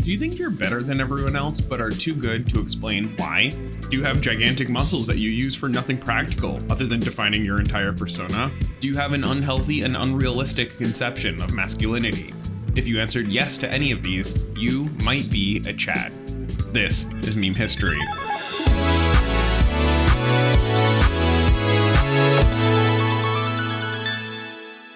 Do you think you're better than everyone else, but are too good to explain why? Do you have gigantic muscles that you use for nothing practical other than defining your entire persona? Do you have an unhealthy and unrealistic conception of masculinity? If you answered yes to any of these, you might be a Chad. This is Meme History.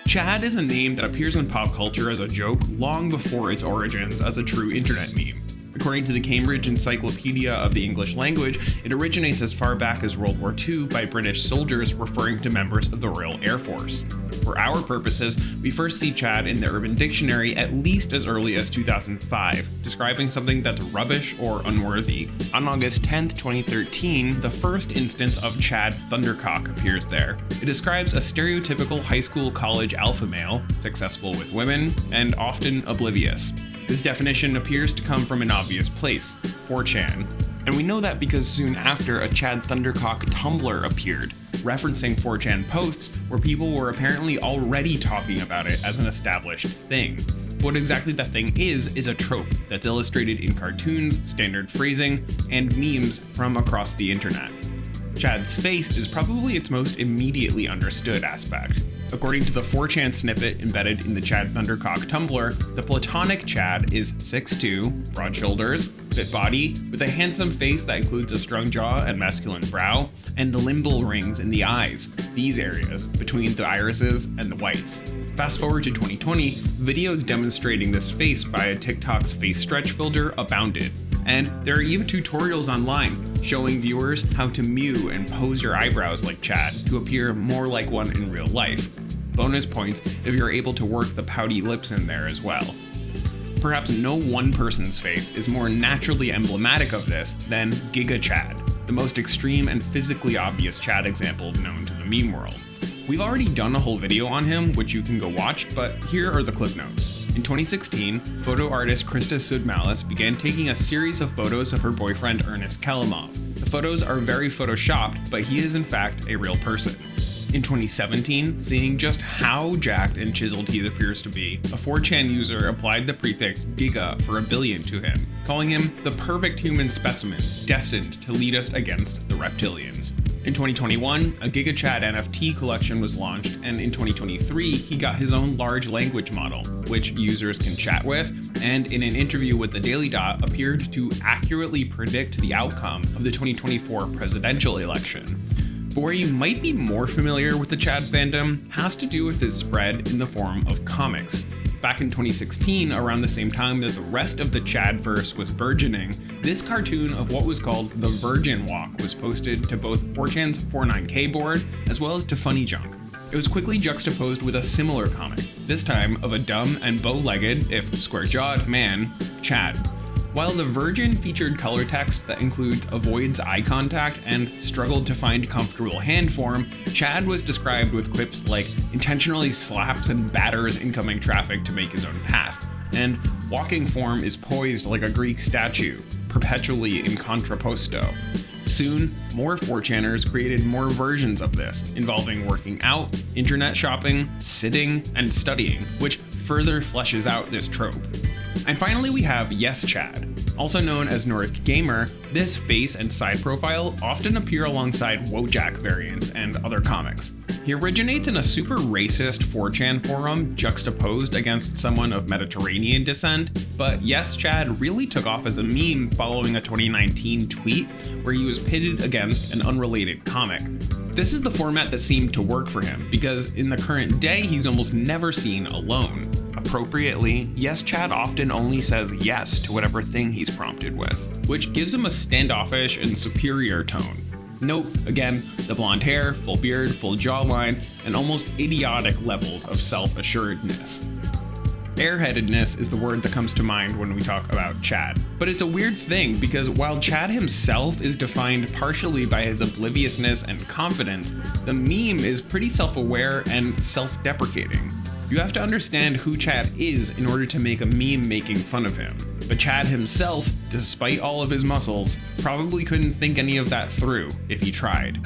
Chad is a name that appears in pop culture as a joke long before its origins as a true internet meme. According to the Cambridge Encyclopedia of the English Language, it originates as far back as World War II by British soldiers referring to members of the Royal Air Force. For our purposes, we first see Chad in the Urban Dictionary at least as early as 2005, describing something that's rubbish or unworthy. On August 10, 2013, the first instance of Chad Thundercock appears there. It describes a stereotypical high school college alpha male, successful with women, and often oblivious. This definition appears to come from an obvious place, 4chan. And we know that because soon after a Chad Thundercock Tumblr appeared, referencing 4chan posts where people were apparently already talking about it as an established thing. What exactly that thing is a trope that's illustrated in cartoons, standard phrasing, and memes from across the internet. Chad's face is probably its most immediately understood aspect. According to the 4chan snippet embedded in the Chad Thundercock Tumblr, the platonic Chad is 6'2", broad shoulders, fit body, with a handsome face that includes a strong jaw and masculine brow, and the limbal rings in the eyes, these areas, between the irises and the whites. Fast forward to 2020, videos demonstrating this face via TikTok's face stretch filter abounded. And there are even tutorials online showing viewers how to mew and pose your eyebrows like Chad to appear more like one in real life. Bonus points if you're able to work the pouty lips in there as well. Perhaps no one person's face is more naturally emblematic of this than GigaChad, the most extreme and physically obvious Chad example known to the meme world. We've already done a whole video on him, which you can go watch, but here are the cliff notes. In 2016, photo artist Krista Sudmalis began taking a series of photos of her boyfriend Ernest Kalimov. The photos are very photoshopped, but he is in fact a real person. In 2017, seeing just how jacked and chiseled he appears to be, a 4chan user applied the prefix Giga for a billion to him, calling him the perfect human specimen, destined to lead us against the reptilians. In 2021, a GigaChad NFT collection was launched, and in 2023, he got his own large language model, which users can chat with, and in an interview with the Daily Dot appeared to accurately predict the outcome of the 2024 presidential election. But where you might be more familiar with the Chad fandom has to do with his spread in the form of comics. Back in 2016, around the same time that the rest of the Chadverse was burgeoning, this cartoon of what was called the Virgin Walk was posted to both 4chan's 49K board as well as to Funny Junk. It was quickly juxtaposed with a similar comic, this time of a dumb and bow-legged, if square-jawed, man, Chad. While the Virgin featured color text that includes avoids eye contact and struggled to find comfortable hand form, Chad was described with quips like intentionally slaps and batters incoming traffic to make his own path, and walking form is poised like a Greek statue, perpetually in contrapposto. Soon, more 4chaners created more versions of this, involving working out, internet shopping, sitting, and studying, which further fleshes out this trope. And finally we have Yes Chad. Also known as Nordic Gamer, this face and side profile often appear alongside Wojak variants and other comics. He originates in a super racist 4chan forum juxtaposed against someone of Mediterranean descent, but Yes Chad really took off as a meme following a 2019 tweet where he was pitted against an unrelated comic. This is the format that seemed to work for him, because in the current day he's almost never seen alone. Appropriately, Yes Chad often only says yes to whatever thing he's prompted with, which gives him a standoffish and superior tone. Note, again, the blonde hair, full beard, full jawline, and almost idiotic levels of self-assuredness. Airheadedness is the word that comes to mind when we talk about Chad. But it's a weird thing because while Chad himself is defined partially by his obliviousness and confidence, the meme is pretty self-aware and self-deprecating. You have to understand who Chad is in order to make a meme making fun of him. But Chad himself, despite all of his muscles, probably couldn't think any of that through if he tried.